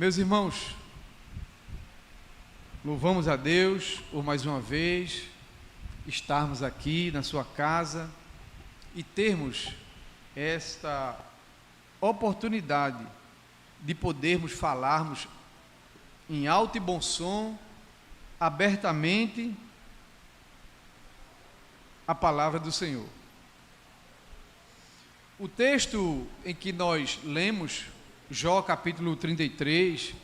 Meus irmãos, louvamos a Deus por mais uma vez estarmos aqui na sua casa e termos esta oportunidade de podermos falarmos em alto e bom som, abertamente, a palavra do Senhor. O texto em que nós lemos, Jó capítulo 33,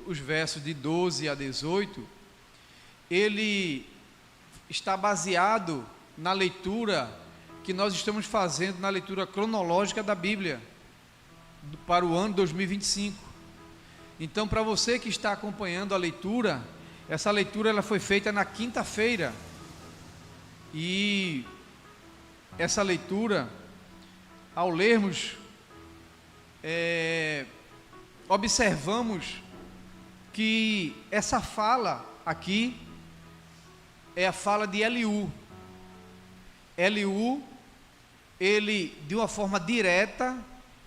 os versos de 12 a 18, ele está baseado na leitura que nós estamos fazendo, na leitura cronológica da Bíblia, para o ano 2025. Então, para você que está acompanhando a leitura, essa leitura ela foi feita na quinta-feira, e essa leitura, ao lermos, observamos que essa fala aqui é a fala de Eliú. Eliú, ele, de uma forma direta,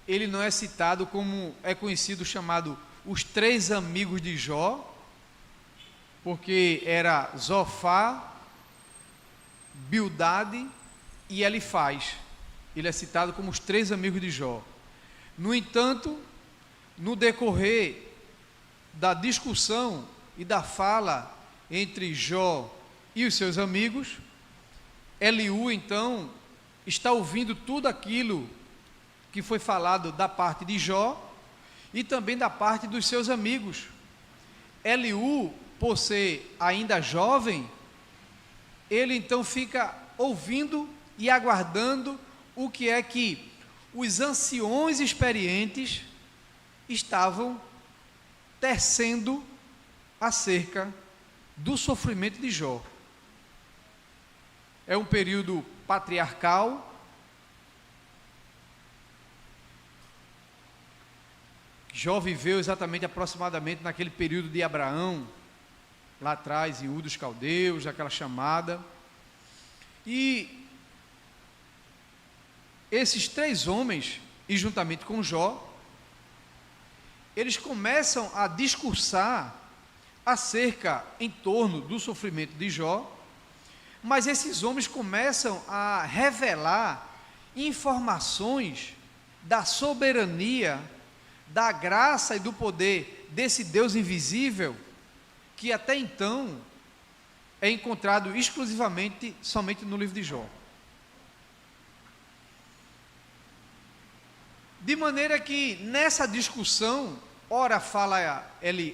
ele não é citado como é conhecido, chamado os três amigos de Jó, porque era Zofá, Bildade e Elifaz. Ele é citado como os três amigos de Jó. No entanto, no decorrer da discussão e da fala entre Jó e os seus amigos, Eliú então está ouvindo tudo aquilo que foi falado da parte de Jó e também da parte dos seus amigos. Eliú, por ser ainda jovem, ele então fica ouvindo e aguardando o que é que os anciões experientes estavam tecendo acerca do sofrimento de Jó. É um período patriarcal, Jó viveu exatamente aproximadamente naquele período de Abraão, lá atrás em Ur dos Caldeus, aquela chamada, e esses três homens, e juntamente com Jó, eles começam a discursar acerca, em torno do sofrimento de Jó, mas esses homens começam a revelar informações da soberania, da graça e do poder desse Deus invisível, que até então é encontrado exclusivamente somente no livro de Jó. De maneira que nessa discussão, ora fala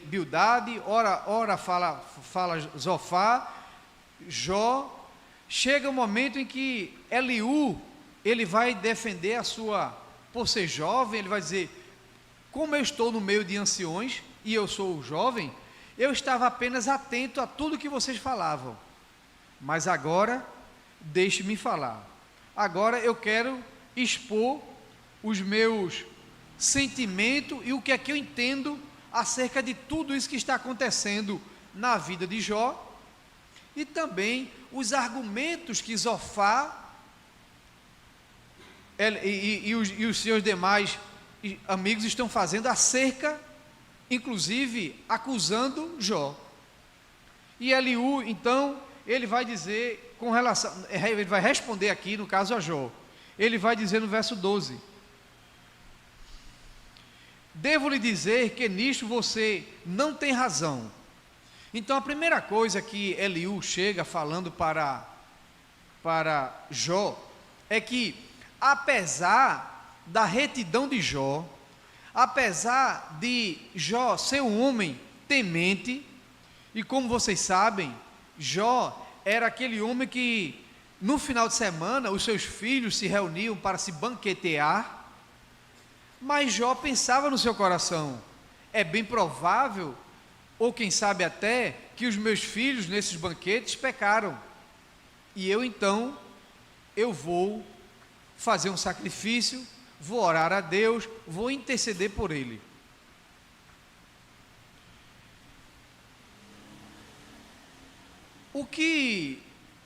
Bildade, ora fala Zofá, Jó, chega um momento em que Eliú, ele vai defender a sua, por ser jovem, ele vai dizer, como eu estou no meio de anciões, e eu sou jovem, eu estava apenas atento a tudo que vocês falavam, mas agora, deixe-me falar, agora eu quero expor os meus sentimentos e o que é que eu entendo acerca de tudo isso que está acontecendo na vida de Jó, e também os argumentos que Zofá e os seus demais amigos estão fazendo acerca, inclusive acusando Jó. E Eliú, então, ele vai dizer com relação, ele vai responder aqui no caso a Jó, ele vai dizer no verso 12: devo lhe dizer que nisto você não tem razão. Então a primeira coisa que Eliú chega falando para Jó é que, apesar da retidão de Jó, apesar de Jó ser um homem temente, e como vocês sabem, Jó era aquele homem que no final de semana os seus filhos se reuniam para se banquetear, mas Jó pensava no seu coração, é bem provável, ou quem sabe até, que os meus filhos nesses banquetes pecaram, e eu então, eu vou fazer um sacrifício, vou orar a Deus, vou interceder por ele. O que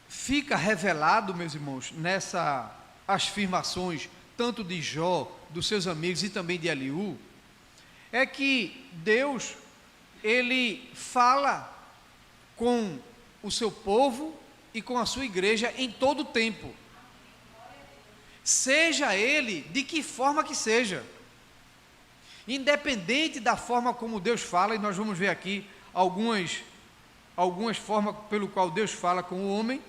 fica revelado, meus irmãos, nessas afirmações, tanto de Jó, dos seus amigos e também de Eliú, é que Deus, Ele fala com o seu povo e com a sua igreja em todo o tempo. Seja ele de que forma que seja. Independente da forma como Deus fala, e nós vamos ver aqui algumas formas pelo qual Deus fala com o homem,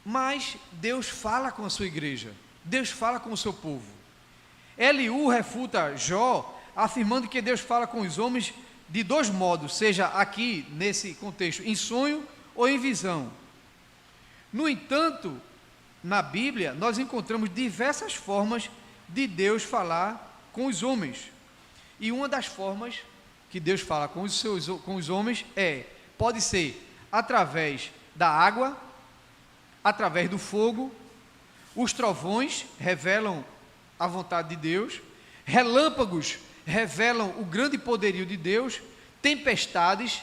mas Deus fala com a sua igreja, Deus fala com o seu povo. Eliú refuta Jó, afirmando que Deus fala com os homens de dois modos, seja aqui nesse contexto, em sonho ou em visão. No entanto, na Bíblia, nós encontramos diversas formas de Deus falar com os homens. E uma das formas que Deus fala com os homens pode ser através da água, através do fogo. Os trovões revelam a vontade de Deus, relâmpagos revelam o grande poderio de Deus, tempestades,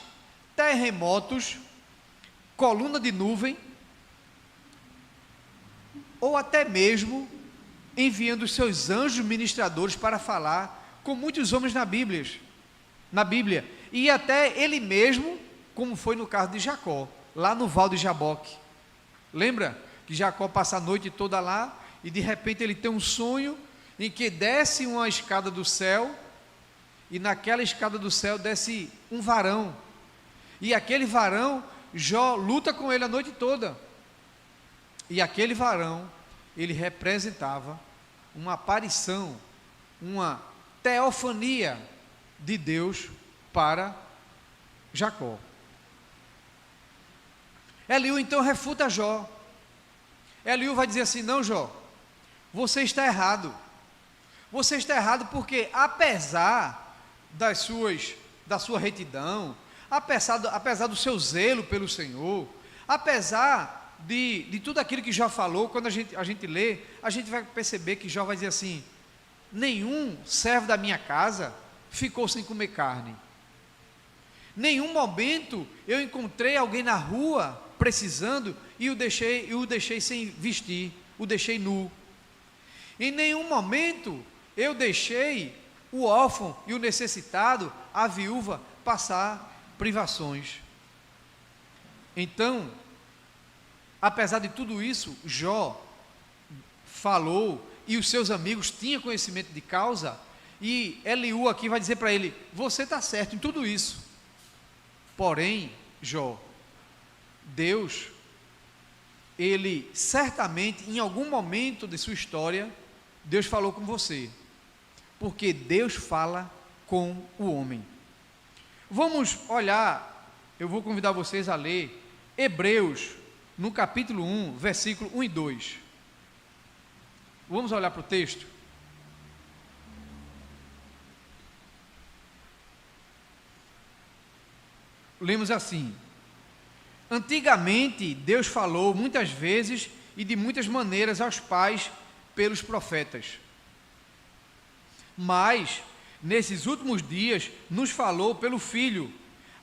terremotos, coluna de nuvem, ou até mesmo enviando os seus anjos ministradores para falar com muitos homens na Bíblia, e até ele mesmo, como foi no caso de Jacó, lá no Val de Jaboque. Lembra que Jacó passa a noite toda lá, e de repente ele tem um sonho, em que desce uma escada do céu, e naquela escada do céu desce um varão, e aquele varão, Jó luta com ele a noite toda, e aquele varão, ele representava uma aparição, uma teofania de Deus para Jacó. Eliú então refuta Jó. Eliú vai dizer assim: não, Jó, você está errado. Você está errado porque, apesar da sua retidão, apesar do seu zelo pelo Senhor, apesar de tudo aquilo que Jó falou, quando a gente lê, a gente vai perceber que Jó vai dizer assim: nenhum servo da minha casa ficou sem comer carne. Nenhum momento eu encontrei alguém na rua precisando e o deixei sem vestir, o deixei nu. Em nenhum momento eu deixei o órfão e o necessitado, a viúva, passar privações. Então, apesar de tudo isso, Jó falou, e os seus amigos tinham conhecimento de causa, e Eliú aqui vai dizer para ele: você está certo em tudo isso. Porém, Jó, Deus, ele certamente, em algum momento de sua história, Deus falou com você, porque Deus fala com o homem. Vamos olhar, eu vou convidar vocês a ler Hebreus, no capítulo 1, versículo 1 e 2. Vamos olhar para o texto? Lemos assim: antigamente Deus falou muitas vezes e de muitas maneiras aos pais pelos profetas, mas nesses últimos dias nos falou pelo Filho,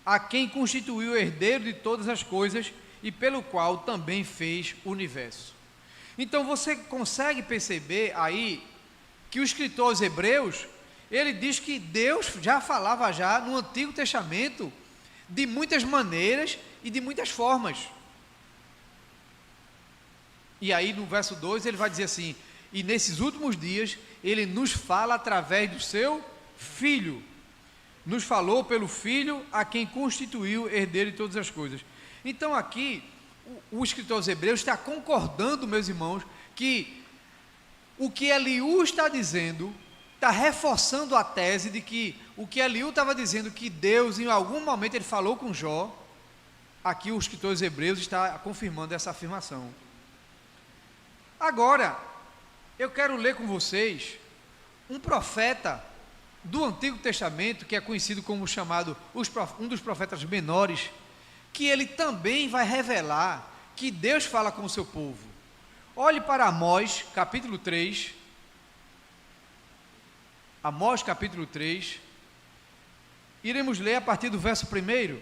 a quem constituiu o herdeiro de todas as coisas e pelo qual também fez o universo. Então você consegue perceber aí que o escritor aos Hebreus, ele diz que Deus já falava já no Antigo Testamento de muitas maneiras e de muitas formas. E aí no verso 2 ele vai dizer assim: e nesses últimos dias ele nos fala através do seu Filho, nos falou pelo Filho, a quem constituiu herdeiro de todas as coisas. Então aqui o escritor aos Hebreus está concordando, meus irmãos, que o que Eliú está dizendo está reforçando a tese de que o que Eliú estava dizendo, que Deus em algum momento ele falou com Jó, aqui o escritor aos Hebreus está confirmando essa afirmação. Agora eu quero ler com vocês um profeta do Antigo Testamento, que é conhecido como chamado um dos profetas menores, que ele também vai revelar que Deus fala com o seu povo. Olhe para Amós, capítulo 3. Amós, capítulo 3. Iremos ler a partir do verso 1.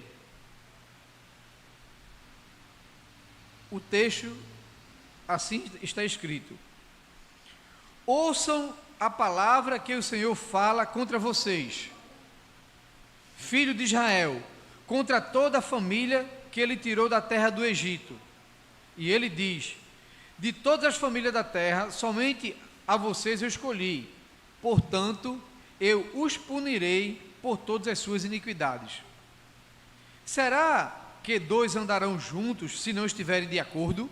O texto assim está escrito: ouçam a palavra que o Senhor fala contra vocês, filho de Israel, contra toda a família que ele tirou da terra do Egito. E ele diz: de todas as famílias da terra, somente a vocês eu escolhi, portanto, eu os punirei por todas as suas iniquidades. Será que dois andarão juntos se não estiverem de acordo?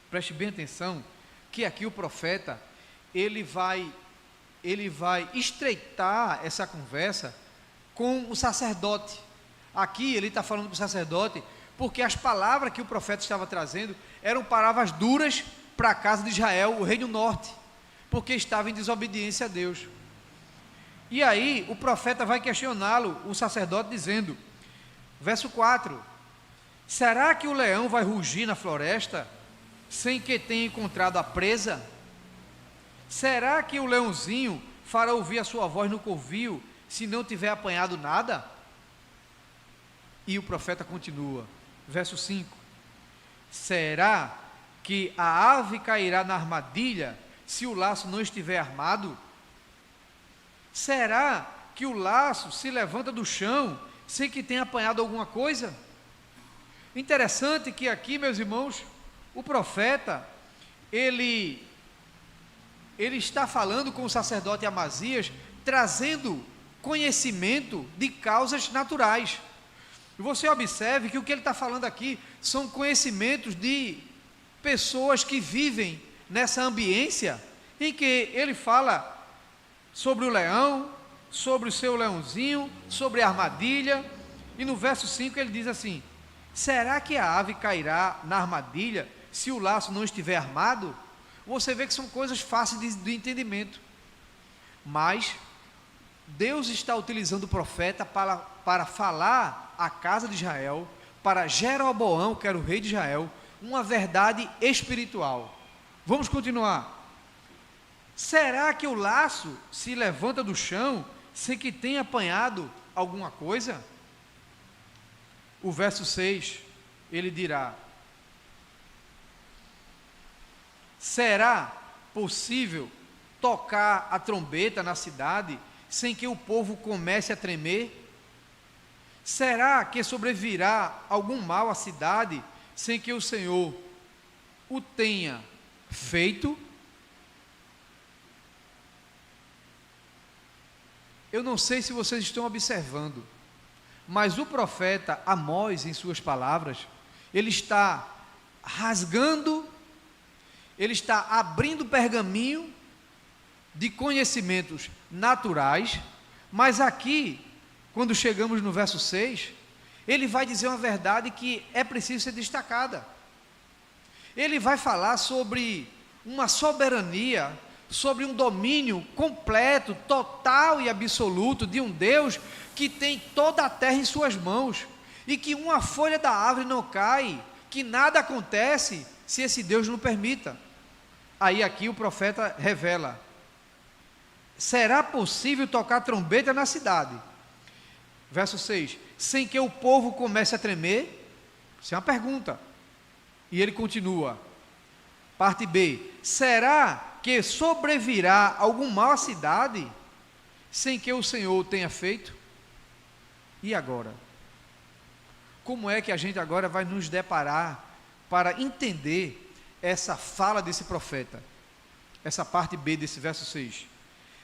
Preste bem atenção, que aqui o profeta, ele vai estreitar essa conversa com o sacerdote. Aqui ele está falando com o sacerdote, porque as palavras que o profeta estava trazendo eram palavras duras para a casa de Israel, o reino norte, porque estava em desobediência a Deus. E aí o profeta vai questioná-lo, o sacerdote, dizendo, verso 4, será que o leão vai rugir na floresta, sem que tenha encontrado a presa? Será que o leãozinho fará ouvir a sua voz no covil, se não tiver apanhado nada? E o profeta continua, verso 5, será que a ave cairá na armadilha, se o laço não estiver armado? Será que o laço se levanta do chão, sem que tenha apanhado alguma coisa? Interessante que aqui, meus irmãos, o profeta, ele está falando com o sacerdote Amazias, trazendo conhecimento de causas naturais. E você observe que o que ele está falando aqui são conhecimentos de pessoas que vivem nessa ambiência, em que ele fala sobre o leão, sobre o seu leãozinho, sobre a armadilha, e no verso 5 ele diz assim, será que a ave cairá na armadilha, se o laço não estiver armado? Você vê que são coisas fáceis de entendimento, mas Deus está utilizando o profeta para falar à casa de Israel, para Jeroboão, que era o rei de Israel, uma verdade espiritual. Vamos continuar. Será que o laço se levanta do chão, sem que tenha apanhado alguma coisa? O verso 6, ele dirá, será possível tocar a trombeta na cidade, sem que o povo comece a tremer? Será que sobrevirá algum mal à cidade, sem que o Senhor o tenha feito? Eu não sei se vocês estão observando, mas o profeta Amós, em suas palavras, ele está rasgando, ele está abrindo pergaminho de conhecimentos naturais, mas aqui, quando chegamos no verso 6, ele vai dizer uma verdade que é preciso ser destacada. Ele vai falar sobre uma soberania, sobre um domínio completo, total e absoluto de um Deus que tem toda a terra em suas mãos, e que uma folha da árvore não cai, que nada acontece se esse Deus não permita. Aí aqui o profeta revela, será possível tocar trombeta na cidade? Verso 6, sem que o povo comece a tremer? Isso é uma pergunta. E ele continua, parte B, será que sobrevirá algum mal à cidade, sem que o Senhor tenha feito? E agora? Como é que a gente agora vai nos deparar para entender essa fala desse profeta? Essa parte B desse verso 6.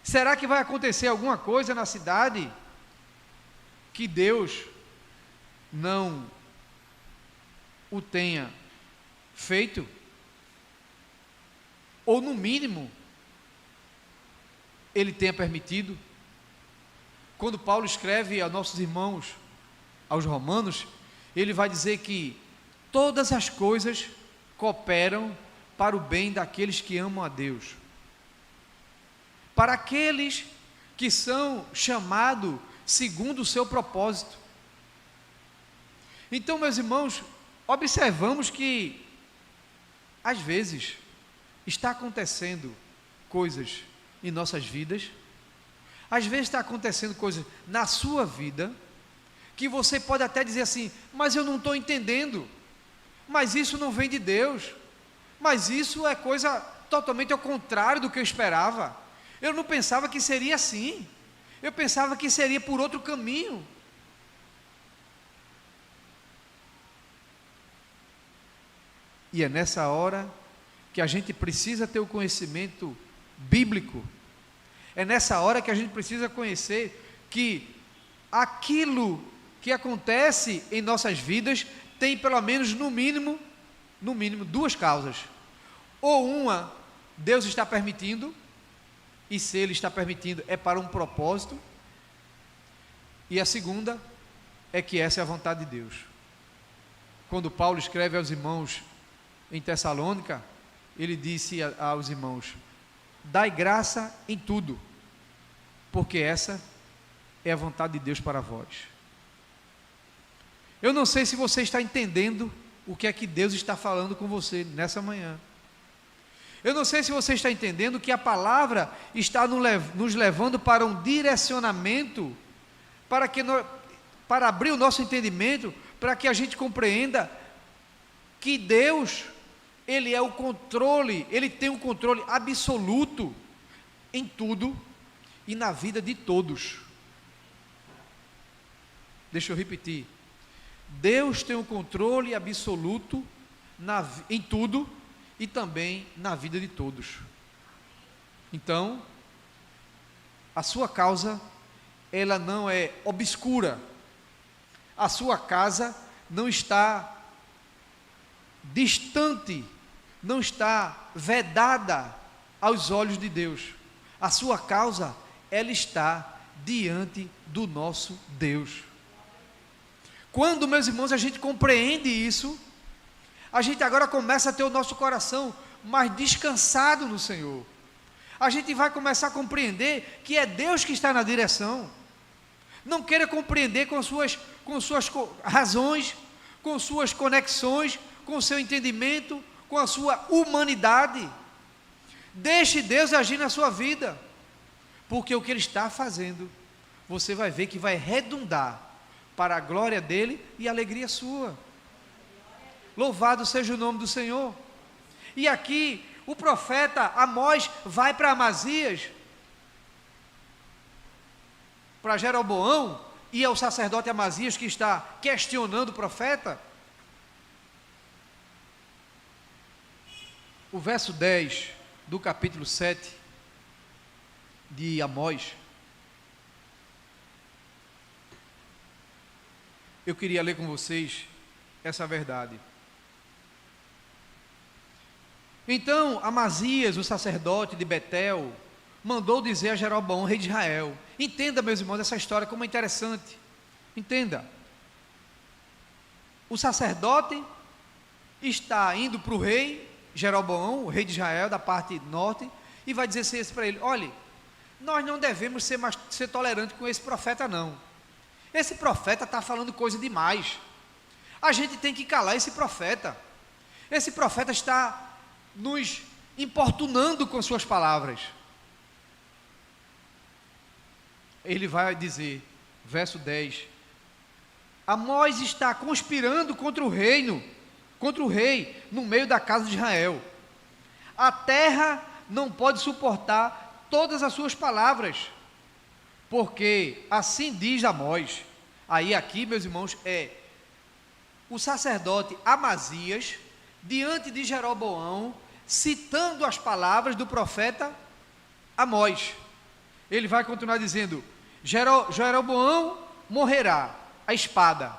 Será que vai acontecer alguma coisa na cidade que Deus não o tenha feito? Ou no mínimo, ele tenha permitido? Quando Paulo escreve a nossos irmãos, aos romanos, ele vai dizer que todas as coisas cooperam para o bem daqueles que amam a Deus, para aqueles que são chamados segundo o seu propósito. Então, meus irmãos, observamos que, às vezes, está acontecendo coisas em nossas vidas, às vezes está acontecendo coisas na sua vida, que você pode até dizer assim, mas eu não estou entendendo, mas isso não vem de Deus, mas isso é coisa totalmente ao contrário do que eu esperava, Eu não pensava que seria assim. Eu pensava que seria por outro caminho. E é nessa hora que a gente precisa ter o conhecimento bíblico. É nessa hora que a gente precisa conhecer que aquilo que acontece em nossas vidas tem pelo menos no mínimo duas causas. Ou uma, Deus está permitindo, e se Ele está permitindo é para um propósito, e a segunda é que essa é a vontade de Deus. Quando Paulo escreve aos irmãos em Tessalônica, ele disse aos irmãos: dai graça em tudo, porque essa é a vontade de Deus para vós. Eu não sei se você está entendendo o que é que Deus está falando com você nessa manhã. Eu não sei se você está entendendo que a palavra está nos levando para um direcionamento, para abrir o nosso entendimento, para que a gente compreenda que Deus, Ele é o controle, Ele tem um controle absoluto em tudo e na vida de todos. Deixa eu repetir. Deus tem um controle absoluto em tudo e também na vida de todos. Então, a sua causa, ela não é obscura. A sua casa não está distante, não está vedada aos olhos de Deus. A sua causa, ela está diante do nosso Deus. Quando, meus irmãos, a gente compreende isso, a gente agora começa a ter o nosso coração mais descansado no Senhor. A gente vai começar a compreender que é Deus que está na direção. Não queira compreender com suas razões, com suas conexões, com o seu entendimento, com a sua humanidade. Deixe Deus agir na sua vida, porque o que Ele está fazendo, você vai ver que vai redundar para a glória dEle e a alegria sua. Louvado seja o nome do Senhor. E aqui, o profeta Amós vai para Amazias, para Jeroboão, e é o sacerdote Amazias que está questionando o profeta. O verso 10 do capítulo 7 de Amós, eu queria ler com vocês essa verdade. Então Amazias, o sacerdote de Betel, mandou dizer a Jeroboão, rei de Israel. Entenda, meus irmãos, essa história como é interessante. Entenda. O sacerdote está indo para o rei Jeroboão, o rei de Israel, da parte norte, e vai dizer assim para ele: olhe, nós não devemos ser tolerantes com esse profeta, não. Esse profeta está falando coisa demais. A gente tem que calar esse profeta. Esse profeta está nos importunando com suas palavras. Ele vai dizer, verso 10: Amós está conspirando contra o rei, no meio da casa de Israel. A terra não pode suportar todas as suas palavras, porque assim diz Amós. Aí aqui, meus irmãos, é o sacerdote Amazias diante de Jeroboão, citando as palavras do profeta Amós. Ele vai continuar dizendo: Jeroboão morrerá a espada.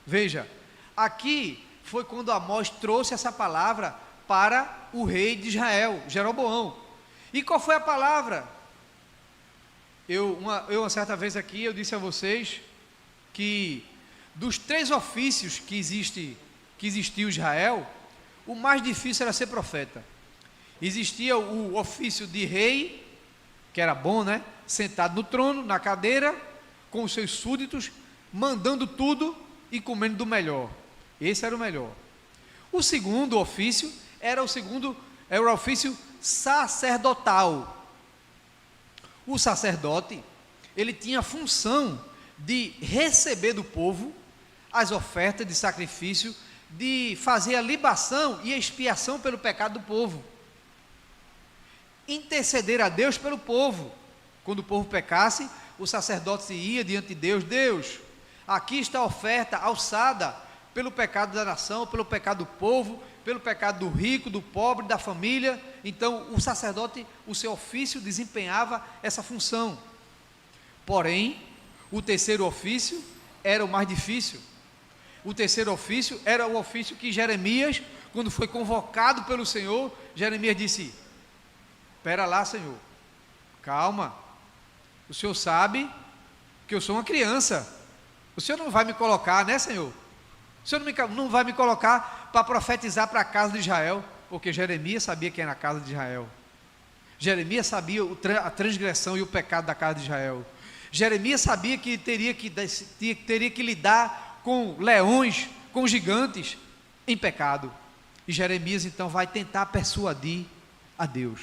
Veja, aqui foi quando Amós trouxe essa palavra para o rei de Israel, Jeroboão. E qual foi a palavra? Uma certa vez aqui eu disse a vocês que dos 3 ofícios que existiu em Israel, o mais difícil era ser profeta. Existia o ofício de rei, que era bom, né? Sentado no trono, na cadeira, com os seus súditos, mandando tudo e comendo do melhor. Esse era o melhor. O segundo ofício era o ofício sacerdotal. O sacerdote, ele tinha a função de receber do povo as ofertas de sacrifício, de fazer a libação e a expiação pelo pecado do povo. interceder a Deus pelo povo. Quando o povo pecasse, o sacerdote ia diante de Deus: Deus, aqui está a oferta alçada pelo pecado da nação, pelo pecado do povo, pelo pecado do rico, do pobre, da família. Então o sacerdote, o seu ofício, desempenhava essa função. Porém, o terceiro ofício era o mais difícil. O terceiro ofício era o ofício que Jeremias, quando foi convocado pelo Senhor, Jeremias disse: espera lá, Senhor, calma, o Senhor sabe que eu sou uma criança, o Senhor não vai me colocar, né, Senhor? O Senhor não vai me colocar para profetizar para a casa de Israel, porque Jeremias sabia quem era a casa de Israel. Jeremias sabia a transgressão e o pecado da casa de Israel. Jeremias sabia que teria que lidar com leões, com gigantes em pecado. E Jeremias então vai tentar persuadir a Deus.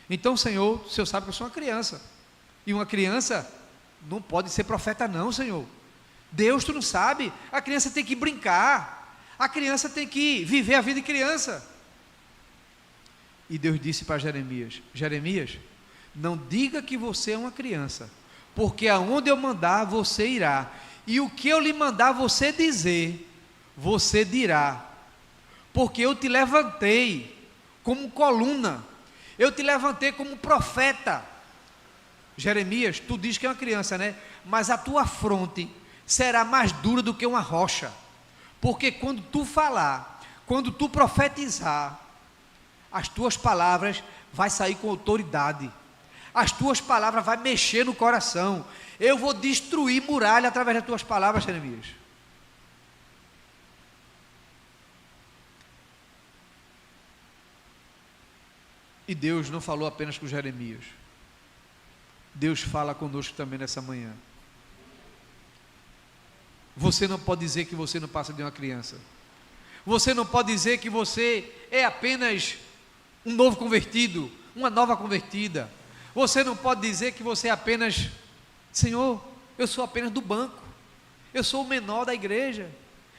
Então, Senhor, o Senhor sabe que eu sou uma criança, e uma criança não pode ser profeta não, Senhor. Deus, tu não sabe, a criança tem que brincar, a criança tem que viver a vida de criança. E Deus disse para Jeremias: Jeremias, não diga que você é uma criança, porque aonde eu mandar você irá, e o que eu lhe mandar você dizer, você dirá, porque eu te levantei como coluna, eu te levantei como profeta. Jeremias, tu diz que é uma criança, né? Mas a tua fronte será mais dura do que uma rocha, porque quando tu falar, quando tu profetizar, as tuas palavras vai sair com autoridade, as tuas palavras vai mexer no coração. Eu vou destruir muralha através das tuas palavras, Jeremias. E Deus não falou apenas com Jeremias, Deus fala conosco também nessa manhã. Você não pode dizer que você não passa de uma criança. Você não pode dizer que você é apenas um novo convertido, uma nova convertida. Você não pode dizer que você é apenas: Senhor, eu sou apenas do banco, eu sou o menor da igreja,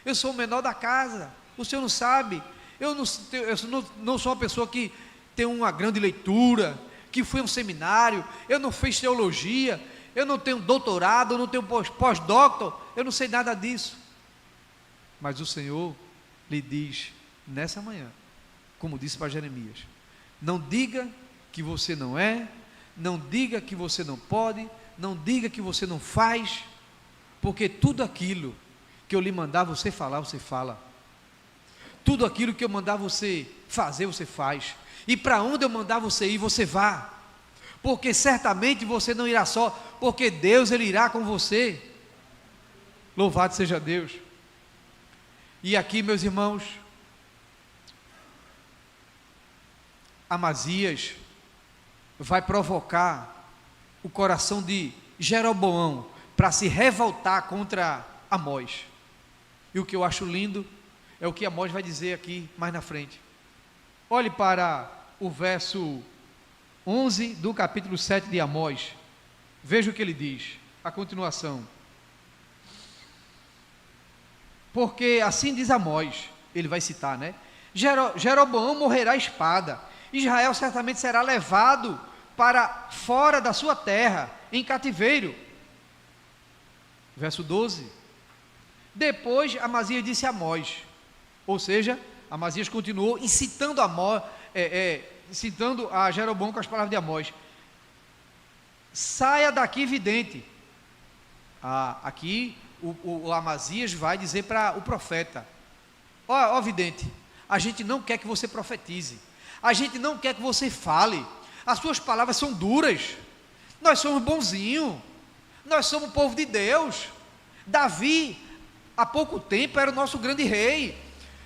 eu sou o menor da casa, o Senhor não sabe, eu não sou uma pessoa que tem uma grande leitura, que foi a um seminário, eu não fiz teologia, eu não tenho doutorado, eu não tenho pós-doutor, eu não sei nada disso. Mas o Senhor lhe diz nessa manhã, como disse para Jeremias: não diga que você não é, não diga que você não pode, não diga que você não faz, porque tudo aquilo que eu lhe mandar você falar, você fala. Tudo aquilo que eu mandar você fazer, você faz. E para onde eu mandar você ir, você vá. Porque certamente você não irá só, porque Deus, Ele irá com você. Louvado seja Deus. E aqui, meus irmãos, Amazias vai provocar o coração de Jeroboão para se revoltar contra Amós. E o que eu acho lindo é o que Amós vai dizer aqui mais na frente. Olhe para o verso 11 do capítulo 7 de Amós. Veja o que ele diz, a continuação. Porque assim diz Amós, ele vai citar, né? Jeroboão morrerá à espada, Israel certamente será levado para fora da sua terra, em cativeiro. Verso 12. Depois Amazias disse a Amós, ou seja, Amazias continuou incitando incitando a Jeroboão com as palavras de Amós: saia daqui, vidente. Aqui o Amazias vai dizer para o profeta: ó vidente, a gente não quer que você profetize, a gente não quer que você fale, as suas palavras são duras, nós somos bonzinhos, nós somos o povo de Deus. Davi, há pouco tempo, era o nosso grande rei,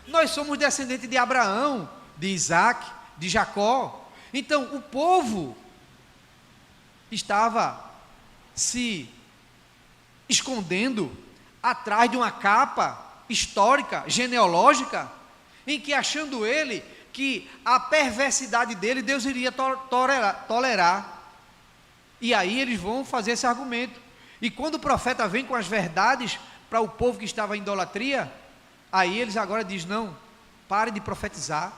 nós somos descendentes de Abraão, de Isaac, de Jacó. Então o povo estava se escondendo atrás de uma capa histórica, genealógica, em que, achando ele que a perversidade dele Deus iria tolerar. E aí eles vão fazer esse argumento. E quando o profeta vem com as verdades para o povo que estava em idolatria, aí eles agora dizem: não, pare de profetizar,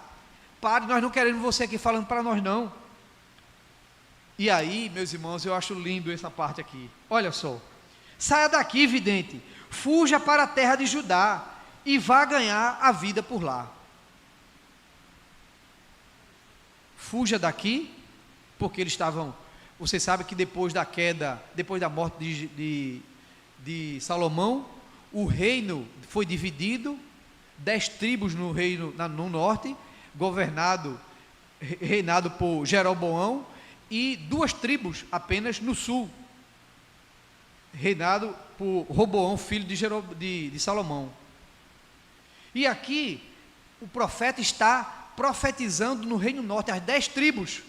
pare, nós não queremos você aqui falando para nós não. E aí, meus irmãos, eu acho lindo essa parte aqui. Olha só. Saia daqui, vidente, fuja para a terra de Judá e vá ganhar a vida por lá. Fuja daqui, porque eles estavam... Você sabe que depois da queda, depois da morte de Salomão, o reino foi dividido, 10 tribos no reino no norte, reinado por Jeroboão, e 2 tribos apenas no sul, reinado por Roboão, filho de Salomão. E aqui, o profeta está profetizando no reino norte, as 10 tribos,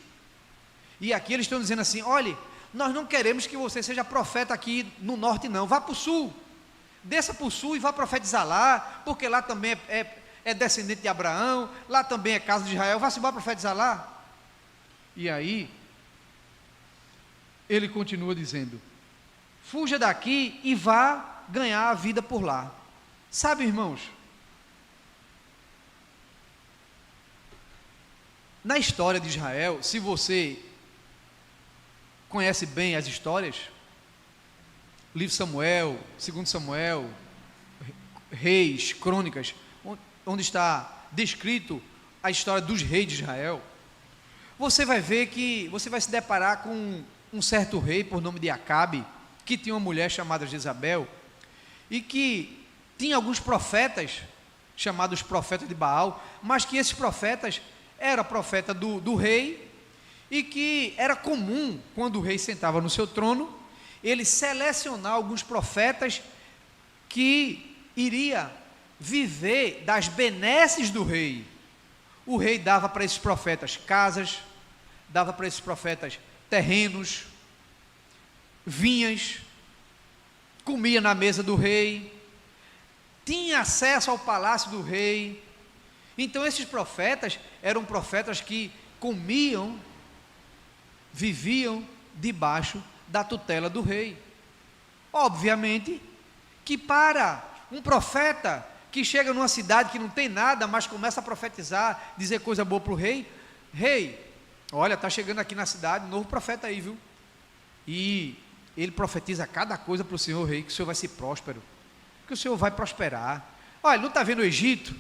e aqui eles estão dizendo assim: olhe, nós não queremos que você seja profeta aqui no norte não, vá para o sul, desça para o sul e vá profetizar lá, porque lá também é descendente de Abraão, lá também é casa de Israel, vá-se embora profetizar lá. E aí, ele continua dizendo: fuja daqui e vá ganhar a vida por lá. Sabe, irmãos, na história de Israel, se você conhece bem as histórias, livro de Samuel, 2 Samuel, Reis, Crônicas, onde está descrito a história dos reis de Israel, você vai ver que você vai se deparar com um certo rei por nome de Acabe, que tinha uma mulher chamada Jezabel, e que tinha alguns profetas, chamados profetas de Baal, mas que esses profetas eram profeta do rei, e que era comum, quando o rei sentava no seu trono, ele selecionar alguns profetas que iria viver das benesses do rei. O rei dava para esses profetas casas, dava para esses profetas terrenos, vinhas, comia na mesa do rei, tinha acesso ao palácio do rei. Então esses profetas eram profetas que comiam, viviam debaixo da tutela do rei. Obviamente que para um profeta que chega numa cidade que não tem nada, mas começa a profetizar, dizer coisa boa para o rei: rei, olha, está chegando aqui na cidade um novo profeta aí, viu? E ele profetiza cada coisa para o senhor, rei, que o senhor vai ser próspero, que o senhor vai prosperar. Olha, não está vendo o Egito?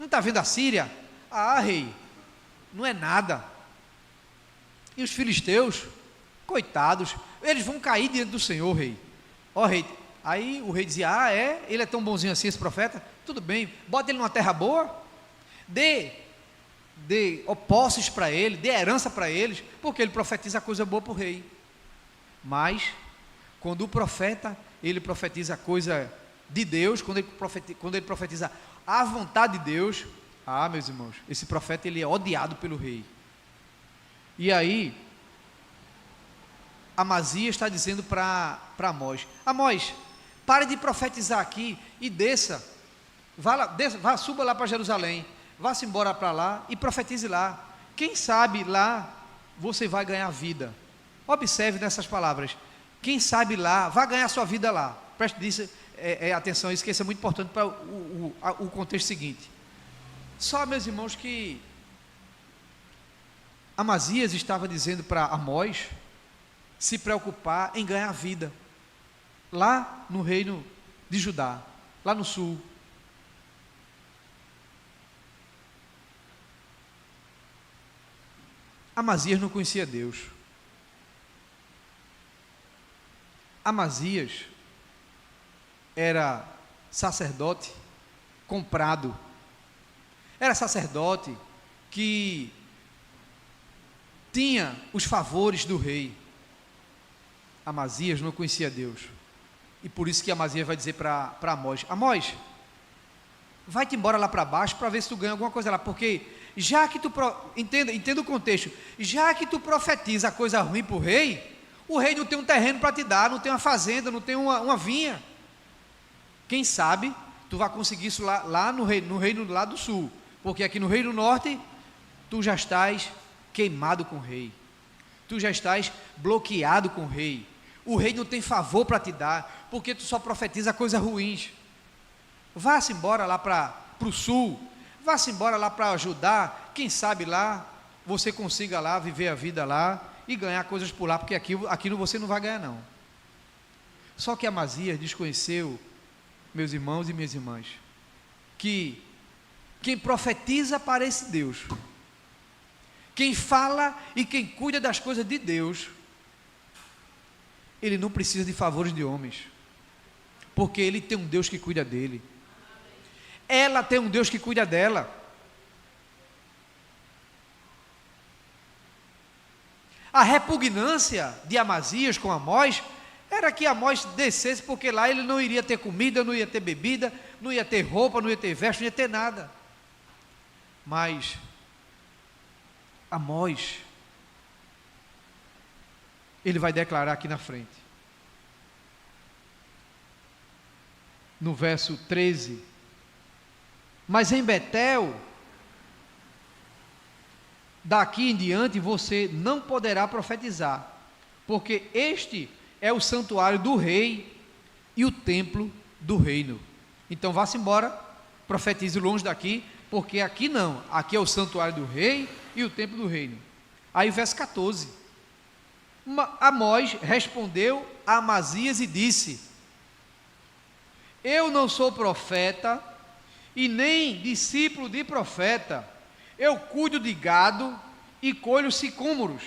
Não está vendo a Síria? Ah, rei, não é nada. E os filisteus, coitados, eles vão cair diante do Senhor, rei. Ó, rei. Aí o rei dizia: ah, é? Ele é tão bonzinho assim, esse profeta? Tudo bem, bota ele numa terra boa, dê posses para ele, dê herança para eles, porque ele profetiza coisa boa para o rei. Mas, quando o profeta, ele profetiza coisa de Deus, quando ele profetiza a vontade de Deus, ah, meus irmãos, esse profeta, ele é odiado pelo rei. E aí, Amazias está dizendo para Amós: Amós, pare de profetizar aqui e desça, suba lá para Jerusalém, vá-se embora para lá e profetize lá. Quem sabe lá você vai ganhar vida. Observe nessas palavras: quem sabe lá, vai ganhar sua vida lá. Preste atenção, isso que é muito importante para o contexto seguinte. Só, meus irmãos, que Amazias estava dizendo para Amós se preocupar em ganhar vida lá no reino de Judá, lá no sul. Amazias não conhecia Deus. Amazias era sacerdote comprado, era sacerdote que tinha os favores do rei. Amazias não conhecia Deus, e por isso que Amazias vai dizer para Amós: Amós, vai-te embora lá para baixo para ver se tu ganha alguma coisa lá, porque já que tu, entenda o contexto, já que tu profetiza coisa ruim para o rei não tem um terreno para te dar, não tem uma fazenda, não tem uma vinha. Quem sabe tu vai conseguir isso lá no reino lá do sul, porque aqui no reino norte tu já estás queimado com o rei, tu já estás bloqueado com o rei não tem favor para te dar, porque tu só profetiza coisas ruins. Vá-se embora lá para o sul, vá-se embora lá para Judá, quem sabe lá você consiga lá viver a vida lá e ganhar coisas por lá, porque aqui você não vai ganhar não. Só que Amazias desconheceu, meus irmãos e minhas irmãs, que quem profetiza para esse Deus, quem fala e quem cuida das coisas de Deus, ele não precisa de favores de homens, porque ele tem um Deus que cuida dele, ela tem um Deus que cuida dela. A repugnância de Amazias com Amós era que Amós descesse, porque lá ele não iria ter comida, não ia ter bebida, não ia ter roupa, não ia ter veste, não ia ter nada. Mas Amós, ele vai declarar aqui na frente, no verso 13: mas em Betel, daqui em diante você não poderá profetizar, porque este é o santuário do rei e o templo do reino. Então vá-se embora, profetize longe daqui, porque aqui não, aqui é o santuário do rei e o templo do reino. Aí verso 14, Amós respondeu a Amazias e disse: eu não sou profeta e nem discípulo de profeta, eu cuido de gado e colho sicômoros,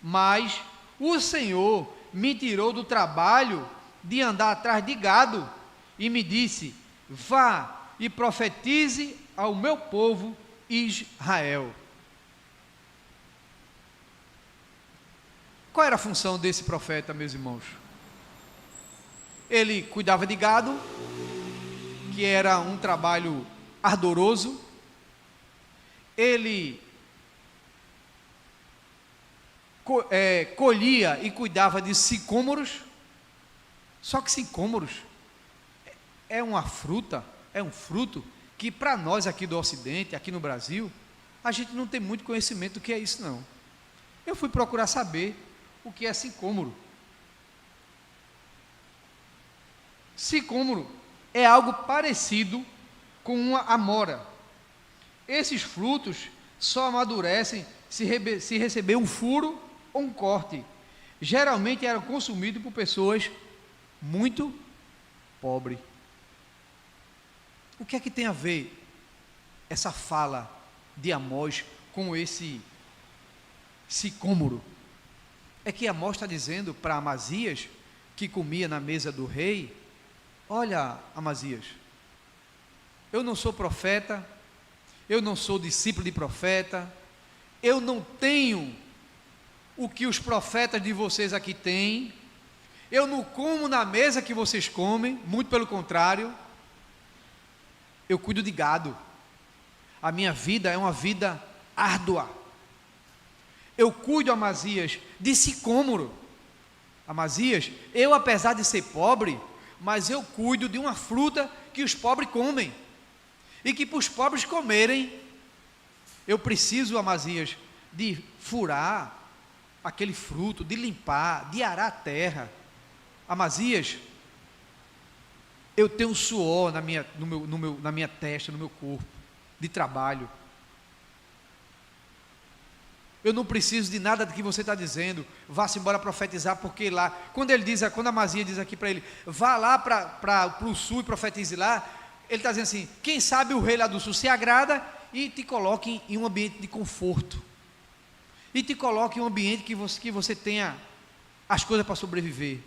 mas o Senhor me tirou do trabalho de andar atrás de gado e me disse: vá e profetize ao meu povo Israel. Qual era a função desse profeta, meus irmãos? Ele cuidava de gado, que era um trabalho ardoroso. Ele colhia e cuidava de sicômoros. Só que sicômoros é uma fruta, é um fruto que para nós aqui do Ocidente, aqui no Brasil, a gente não tem muito conhecimento do que é isso não. Eu fui procurar saber o que é sicômoro. Sicômoro é algo parecido com uma amora. Esses frutos só amadurecem se receber um furo ou um corte. Geralmente eram consumidos por pessoas muito pobres. O que é que tem a ver essa fala de Amós com esse sicômoro? É que Amós está dizendo para Amazias, que comia na mesa do rei: olha, Amazias, eu não sou profeta, eu não sou discípulo de profeta, eu não tenho o que os profetas de vocês aqui têm, eu não como na mesa que vocês comem, muito pelo contrário, eu cuido de gado, a minha vida é uma vida árdua, eu cuido, Amazias, de sicômoro. Amazias, eu apesar de ser pobre, mas eu cuido de uma fruta que os pobres comem, e que para os pobres comerem, eu preciso, Amazias, de furar aquele fruto, de limpar, de arar a terra. Amazias, eu tenho suor na minha testa, no meu corpo, de trabalho. Eu não preciso de nada do que você está dizendo, vá-se embora profetizar, porque lá, quando Amazias diz aqui para ele, vá lá para o sul e profetize lá, ele está dizendo assim: quem sabe o rei lá do sul se agrada e te coloque em um ambiente de conforto, e te coloque em um ambiente que você tenha as coisas para sobreviver.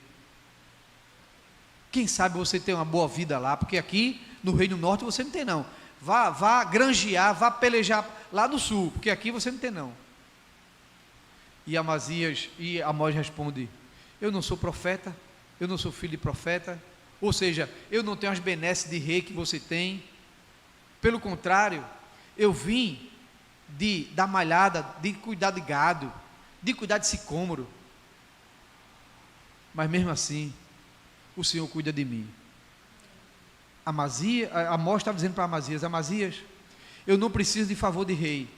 Quem sabe você tem uma boa vida lá, porque aqui no Reino Norte você não tem não. Vá granjear, vá pelejar lá no sul, porque aqui você não tem não. E Amós responde: eu não sou profeta, eu não sou filho de profeta, ou seja, eu não tenho as benesses de rei que você tem, pelo contrário, eu vim da malhada, de cuidar de gado, de cuidar de sicômoro, mas mesmo assim, o Senhor cuida de mim. Amós estava dizendo para Amazias: Amazias, eu não preciso de favor de rei,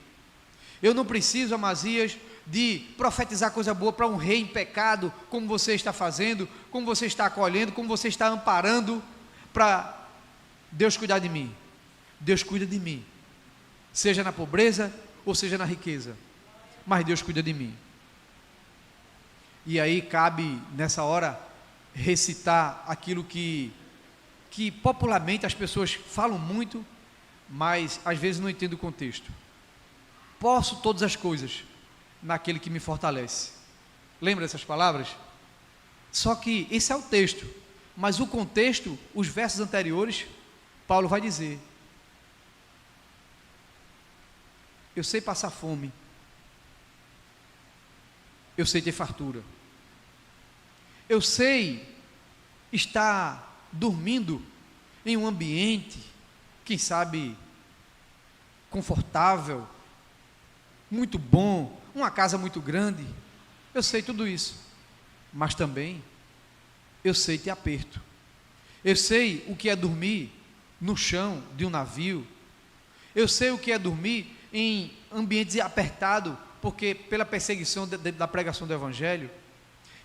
eu não preciso, Amazias, de profetizar coisa boa para um rei em pecado, como você está fazendo, como você está acolhendo, como você está amparando, para Deus cuidar de mim. Deus cuida de mim, seja na pobreza ou seja na riqueza, mas Deus cuida de mim. E aí cabe, nessa hora, recitar aquilo que popularmente as pessoas falam muito, mas às vezes não entendem o contexto. Posso todas as coisas naquele que me fortalece. Lembra dessas palavras? Só que esse é o texto, mas o contexto, os versos anteriores, Paulo vai dizer: eu sei passar fome, eu sei ter fartura, eu sei estar dormindo em um ambiente, quem sabe, confortável, muito bom, uma casa muito grande. Eu sei tudo isso, mas também eu sei ter aperto. Eu sei o que é dormir no chão de um navio. Eu sei o que é dormir em ambientes apertados, porque pela perseguição da pregação do Evangelho.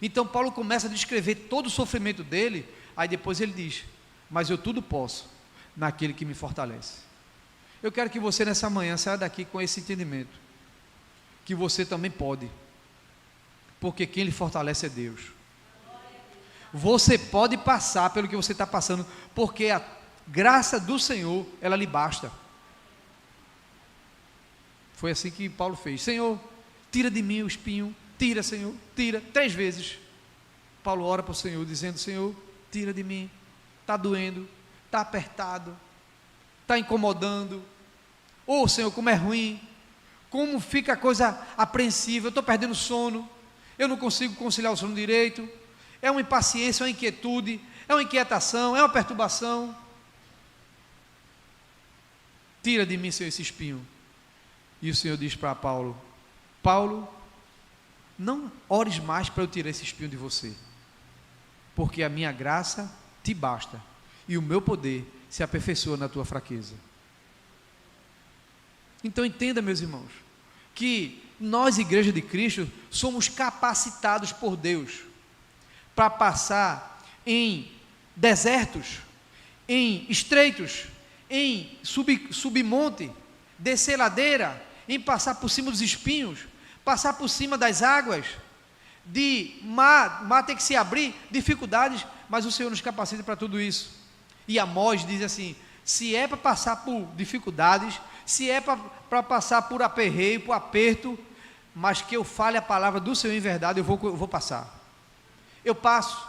Então Paulo começa a descrever todo o sofrimento dele, aí depois ele diz: mas eu tudo posso naquele que me fortalece. Eu quero que você nessa manhã saia daqui com esse entendimento, que você também pode, porque quem lhe fortalece é Deus. Você pode passar pelo que você está passando, porque a graça do Senhor, ela lhe basta. Foi assim que Paulo fez: Senhor, tira de mim o espinho, tira, Senhor, tira, 3 vezes. Paulo ora para o Senhor, dizendo: Senhor, tira de mim, está doendo, está apertado, está incomodando. Oh Senhor, como é ruim, como fica a coisa apreensiva, eu estou perdendo sono, eu não consigo conciliar o sono direito, é uma impaciência, é uma inquietude, é uma inquietação, é uma perturbação. Tira de mim, Senhor, esse espinho. E o Senhor diz para Paulo: Paulo, não ores mais para eu tirar esse espinho de você, porque a minha graça te basta, e o meu poder se aperfeiçoa na tua fraqueza. Então entenda, meus irmãos, que nós, Igreja de Cristo, somos capacitados por Deus para passar em desertos, em estreitos, em submonte, descer ladeira, em passar por cima dos espinhos, passar por cima das águas, de mar ter que se abrir, dificuldades, mas o Senhor nos capacita para tudo isso. E Amós diz assim: se é para passar por dificuldades, se é para passar por aperreio, por aperto, mas que eu fale a palavra do Senhor em verdade, eu vou passar. Eu passo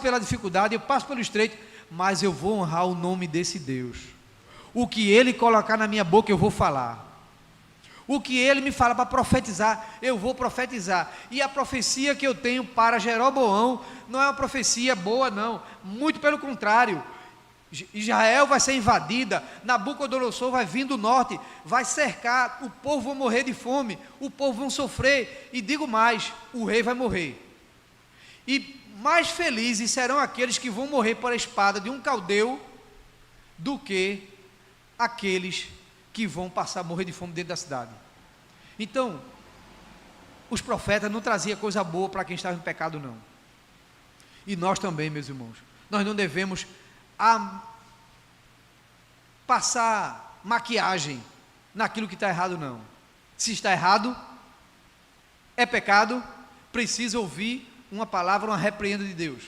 pela dificuldade, eu passo pelo estreito, mas eu vou honrar o nome desse Deus. O que Ele colocar na minha boca, eu vou falar. O que Ele me fala para profetizar, eu vou profetizar. E a profecia que eu tenho para Jeroboão não é uma profecia boa, não. Muito pelo contrário. Israel vai ser invadida, Nabucodonosor vai vir do norte, vai cercar, o povo vai morrer de fome, o povo vai sofrer, e digo mais, o rei vai morrer. E mais felizes serão aqueles que vão morrer por a espada de um caldeu, do que aqueles que vão morrer de fome dentro da cidade. Então, os profetas não traziam coisa boa para quem estava em pecado, não. E nós também, meus irmãos, nós não devemos passar maquiagem naquilo que está errado, não. Se está errado, é pecado, precisa ouvir uma palavra, uma repreenda de Deus.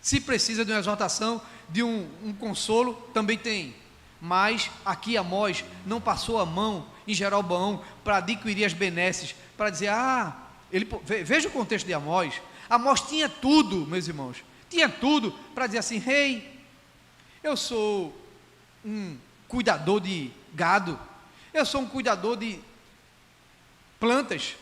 Se precisa de uma exortação, de um consolo, também tem. Mas aqui Amós não passou a mão em Jeroboão para adquirir as benesses, para dizer: veja o contexto de Amós. Amós tinha tudo, meus irmãos, tinha tudo para dizer assim: rei, eu sou um cuidador de gado, eu sou um cuidador de plantas,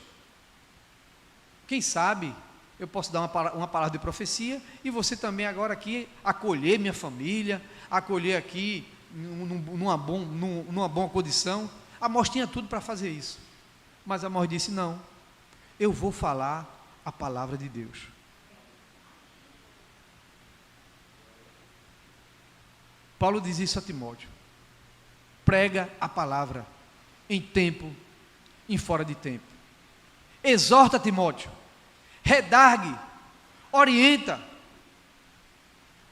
quem sabe eu posso dar uma palavra de profecia, e você também agora aqui acolher minha família, acolher aqui numa boa condição. Amós tinha tudo para fazer isso, mas Amós disse: não, eu vou falar a palavra de Deus. Paulo diz isso a Timóteo: prega a palavra em tempo, em fora de tempo. Exorta Timóteo, redargue, orienta,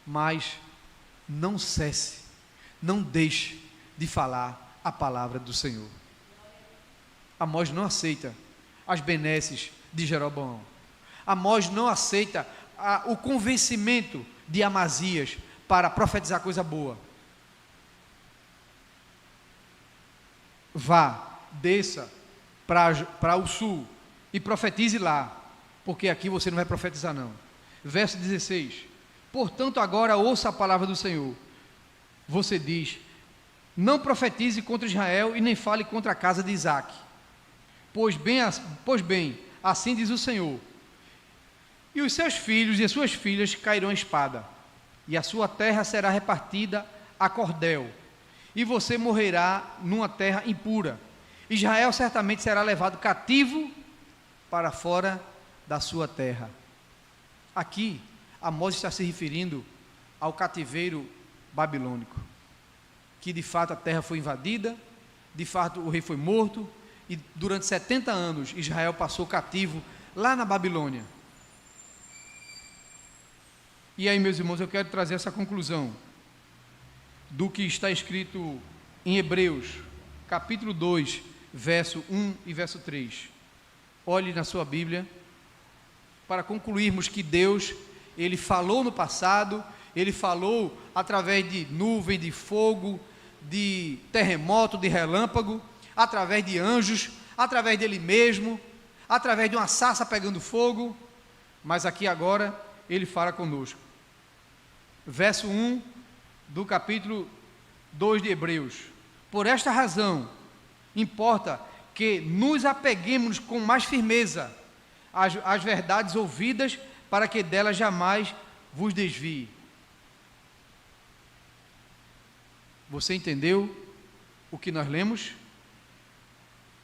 mas não cesse, não deixe de falar a palavra do Senhor. Amós não aceita as benesses, de Jeroboão. Amós não aceita o convencimento de Amazias para profetizar coisa boa. Vá, desça para o sul e profetize lá, porque aqui você não vai profetizar não. Verso 16: portanto agora ouça a palavra do Senhor. Você diz: não profetize contra Israel e nem fale contra a casa de Isaque. Pois bem, assim diz o Senhor: e os seus filhos e as suas filhas cairão a espada, e a sua terra será repartida a cordel, e você morrerá numa terra impura. Israel certamente será levado cativo para fora da sua terra. Aqui, Amós está se referindo ao cativeiro babilônico, que de fato a terra foi invadida, de fato o rei foi morto, e durante 70 anos Israel passou cativo lá na Babilônia. E aí, meus irmãos, eu quero trazer essa conclusão do que está escrito em Hebreus, capítulo 2, verso 1 e verso 3. Olhe na sua Bíblia, para concluirmos que Deus, Ele falou no passado, Ele falou através de nuvem, de fogo, de terremoto, de relâmpago, através de anjos, através dele mesmo, através de uma sarça pegando fogo, mas aqui agora ele fala conosco. Verso 1 do capítulo 2 de Hebreus: por esta razão, importa que nos apeguemos com mais firmeza às verdades ouvidas, para que delas jamais vos desvie. Você entendeu o que nós lemos?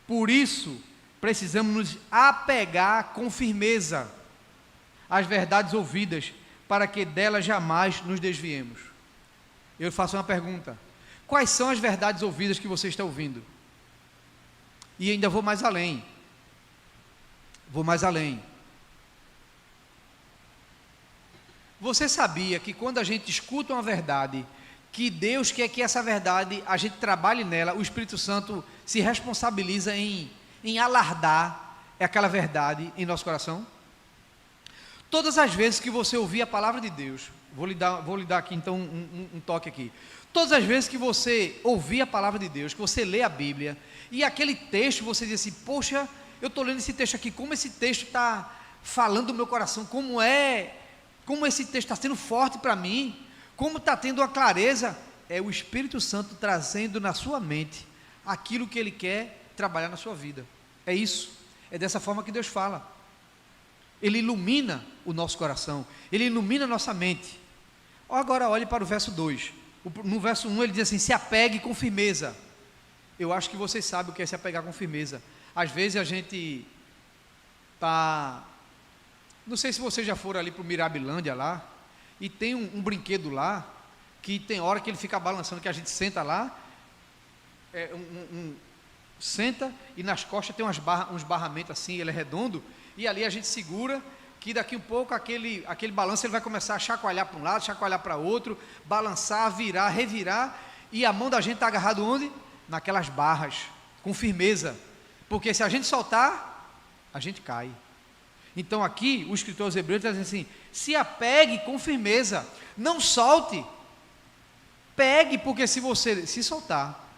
Por isso, precisamos nos apegar com firmeza às verdades ouvidas, para que delas jamais nos desviemos. Eu faço uma pergunta: quais são as verdades ouvidas que você está ouvindo? E ainda vou mais além. Você sabia que quando a gente escuta uma verdade, que Deus quer que essa verdade, a gente trabalhe nela, o Espírito Santo se responsabiliza em alardar aquela verdade em nosso coração? Todas as vezes que você ouvir a palavra de Deus, vou lhe dar aqui então um toque aqui. Todas as vezes que você ouvir a palavra de Deus, que você lê a Bíblia, e aquele texto você diz assim: poxa, eu estou lendo esse texto aqui, como esse texto está falando do meu coração, como esse texto está sendo forte para mim, como está tendo uma clareza. É o Espírito Santo trazendo na sua mente aquilo que Ele quer trabalhar na sua vida. É isso, é dessa forma que Deus fala. Ele ilumina o nosso coração, Ele ilumina a nossa mente. Agora olhe para o verso 2, no verso 1 ele diz assim: se apegue com firmeza. Eu acho que vocês sabem o que é se apegar com firmeza. Às vezes a gente está, não sei se vocês já foram ali para o Mirabilândia lá, e tem um brinquedo lá, que tem hora que ele fica balançando, que a gente senta lá, senta e nas costas tem uns barramentos assim, ele é redondo, e ali a gente segura, que daqui um pouco aquele balanço ele vai começar a chacoalhar para um lado, chacoalhar para outro, balançar, virar, revirar, e a mão da gente está agarrada onde? Naquelas barras, com firmeza, porque se a gente soltar, a gente cai. Então aqui o escritor aos Hebreus está dizendo assim: se apegue com firmeza, não solte, pegue, porque se você se soltar,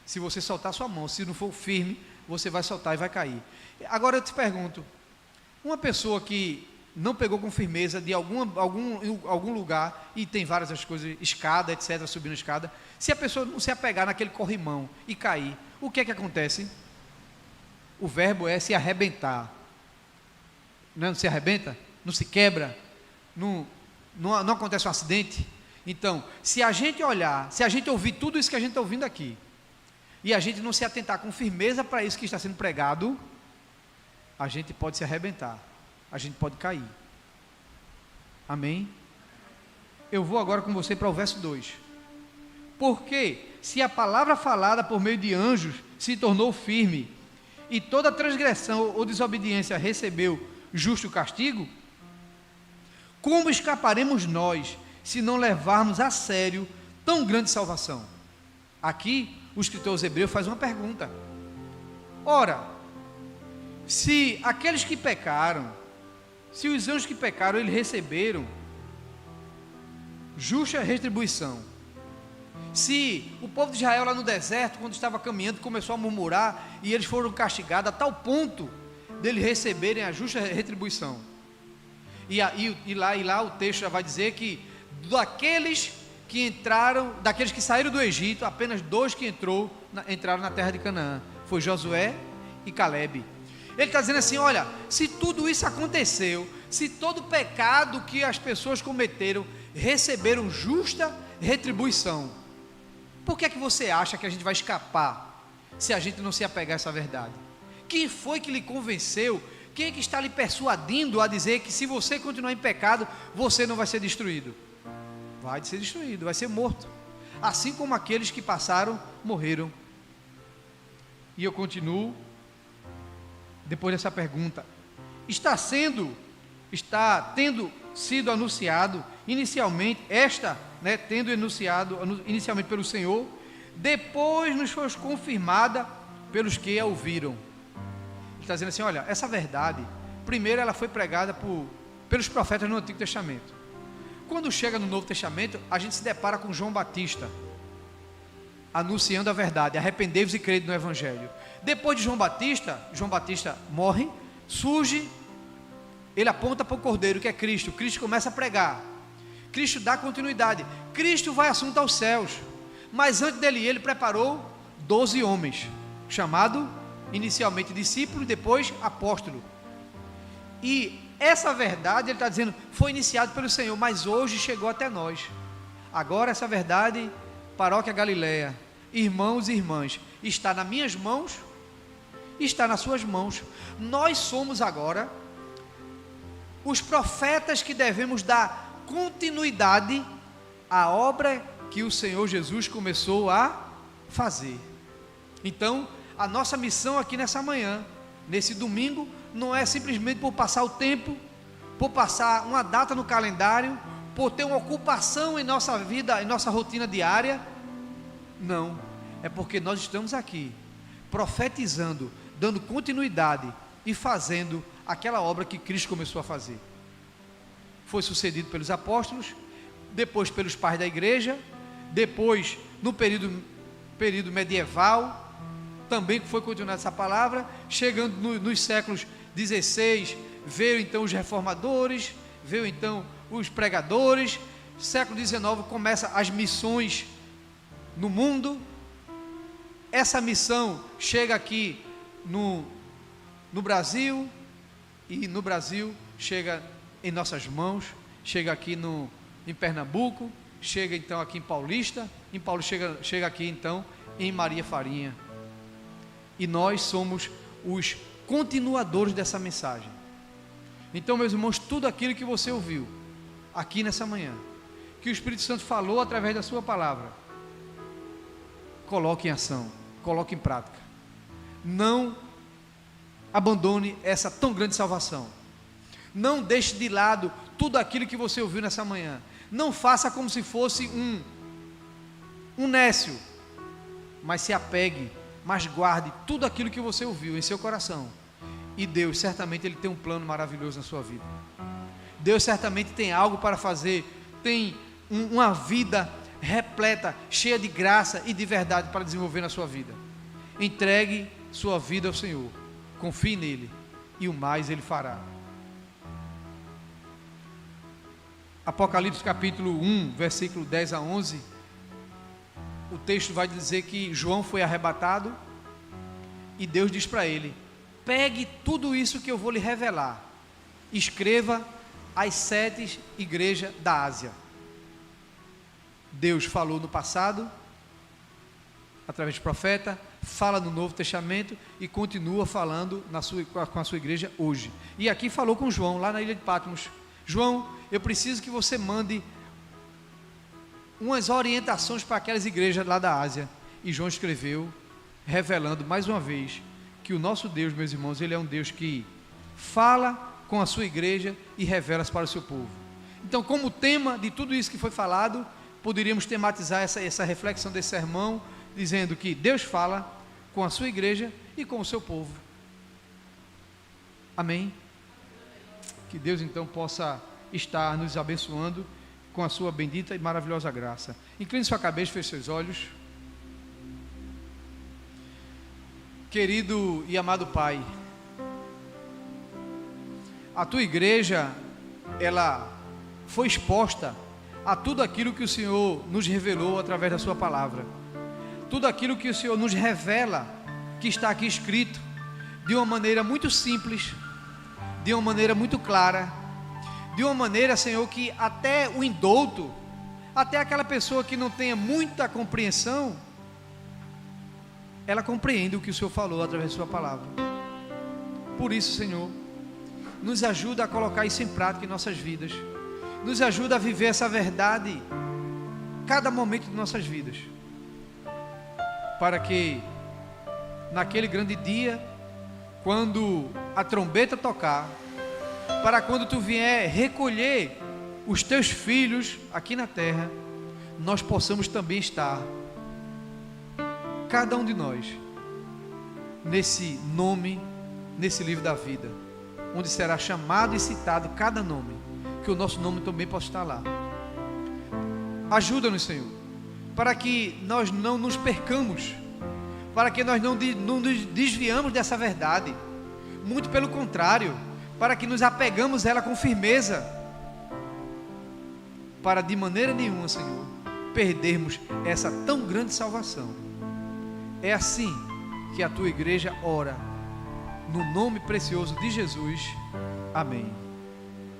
se você soltar sua mão, se não for firme, você vai soltar e vai cair. Agora eu te pergunto, uma pessoa que não pegou com firmeza de algum lugar, e tem várias as coisas, escada, etc., subindo escada, se a pessoa não se apegar naquele corrimão e cair, o que é que acontece? O verbo é se arrebentar. Não se arrebenta? Não se quebra? Não acontece um acidente? Então, se a gente olhar, se a gente ouvir tudo isso que a gente está ouvindo aqui, e a gente não se atentar com firmeza para isso que está sendo pregado, a gente pode se arrebentar, a gente pode cair. Amém? Eu vou agora com você para o verso 2. Porque se a palavra falada por meio de anjos se tornou firme, e toda transgressão ou desobediência recebeu justo castigo, como escaparemos nós, se não levarmos a sério tão grande salvação? Aqui o escritor aos Hebreus faz uma pergunta: ora, Se aqueles que pecaram, se os anjos que pecaram, eles receberam justa retribuição. Se o povo de Israel lá no deserto, quando estava caminhando, começou a murmurar, e eles foram castigados a tal ponto deles receberem a justa retribuição. E lá o texto já vai dizer que daqueles que entraram, daqueles que saíram do Egito, apenas 2 que entraram na terra de Canaã, foi Josué e Calebe. Ele está dizendo assim: olha, se tudo isso aconteceu, se todo pecado que as pessoas cometeram receberam justa retribuição, por que é que você acha que a gente vai escapar se a gente não se apegar a essa verdade? Quem foi que lhe convenceu? Quem é que está lhe persuadindo a dizer que se você continuar em pecado, você não vai ser destruído? Vai ser destruído, vai ser morto, assim como aqueles que passaram, morreram. E eu continuo, depois dessa pergunta: está tendo sido anunciado inicialmente, tendo anunciado inicialmente pelo Senhor, depois nos foi confirmada pelos que a ouviram. Ele está dizendo assim: olha, essa verdade, primeiro ela foi pregada pelos profetas no Antigo Testamento. Quando chega no Novo Testamento, a gente se depara com João Batista, anunciando a verdade: arrependei-vos e crede no Evangelho. Depois de João Batista morre, surge, ele aponta para o Cordeiro, que é Cristo. Cristo começa a pregar, Cristo dá continuidade, Cristo vai assunto aos céus, mas antes dele, ele preparou 12 homens, chamado inicialmente discípulo e depois apóstolo. E essa verdade, ele está dizendo, foi iniciado pelo Senhor, mas hoje chegou até nós. Agora essa verdade, Paróquia Galileia, irmãos e irmãs, está nas minhas mãos, está nas suas mãos. Nós somos agora os profetas que devemos dar continuidade à obra que o Senhor Jesus começou a fazer. Então, a nossa missão aqui nessa manhã, nesse domingo, não é simplesmente por passar o tempo, por passar uma data no calendário, por ter uma ocupação em nossa vida, em nossa rotina diária. Não, é porque nós estamos aqui profetizando, dando continuidade e fazendo aquela obra que Cristo começou a fazer. Foi sucedido pelos apóstolos, depois pelos pais da igreja, depois no período medieval, também foi continuada essa palavra, chegando nos séculos 16, veio então os reformadores, veio então os pregadores, século 19 começa as missões no mundo. Essa missão chega aqui no Brasil, e no Brasil chega em nossas mãos, chega aqui em Pernambuco, chega então aqui em Paulista, chega aqui então em Maria Farinha, e nós somos os continuadores dessa mensagem. Então, meus irmãos, tudo aquilo que você ouviu aqui nessa manhã, que o Espírito Santo falou através da sua palavra, coloque em ação, coloque em prática. Não abandone essa tão grande salvação. Não deixe de lado tudo aquilo que você ouviu nessa manhã. Não faça como se fosse um nécio, mas se apegue, mas guarde tudo aquilo que você ouviu em seu coração. E Deus, certamente, Ele tem um plano maravilhoso na sua vida. Deus certamente tem algo para fazer, tem uma vida repleta, cheia de graça e de verdade para desenvolver na sua vida. Entregue sua vida ao Senhor, confie nele, e o mais Ele fará. Apocalipse capítulo 1, versículo 10 a 11, o texto vai dizer que João foi arrebatado, e Deus diz para ele: pegue tudo isso que eu vou lhe revelar, escreva as 7 igrejas da Ásia. Deus falou no passado, através de profeta, fala no Novo Testamento e continua falando com a sua igreja hoje. E aqui falou com João, lá na ilha de Patmos: João, eu preciso que você mande umas orientações para aquelas igrejas lá da Ásia. E João escreveu, revelando mais uma vez que o nosso Deus, meus irmãos, Ele é um Deus que fala com a sua igreja e revela-se para o seu povo. Então, como tema de tudo isso que foi falado, poderíamos tematizar essa reflexão desse sermão, dizendo que Deus fala com a sua igreja e com o seu povo. Amém? Que Deus então possa estar nos abençoando com a sua bendita e maravilhosa graça. Incline sua cabeça, feche seus olhos. Querido e amado Pai, a tua igreja, ela foi exposta a tudo aquilo que o Senhor nos revelou através da sua palavra. Tudo aquilo que o Senhor nos revela, que está aqui escrito, de uma maneira muito simples, de uma maneira muito clara, de uma maneira, Senhor, que até o indouto, até aquela pessoa que não tenha muita compreensão, ela compreende o que o Senhor falou através da sua palavra. Por isso, Senhor, nos ajuda a colocar isso em prática em nossas vidas, nos ajuda a viver essa verdade cada momento de nossas vidas, para que naquele grande dia, quando a trombeta tocar, para quando tu vier recolher os teus filhos aqui na terra, nós possamos também estar, cada um de nós, nesse nome, nesse livro da vida, onde será chamado e citado cada nome, que o nosso nome também possa estar lá. Ajuda-nos, Senhor, para que nós não nos percamos, para que nós não nos desviamos dessa verdade, muito pelo contrário, para que nos apegamos a ela com firmeza, para de maneira nenhuma, Senhor, perdermos essa tão grande salvação. É assim que a tua igreja ora, no nome precioso de Jesus. Amém.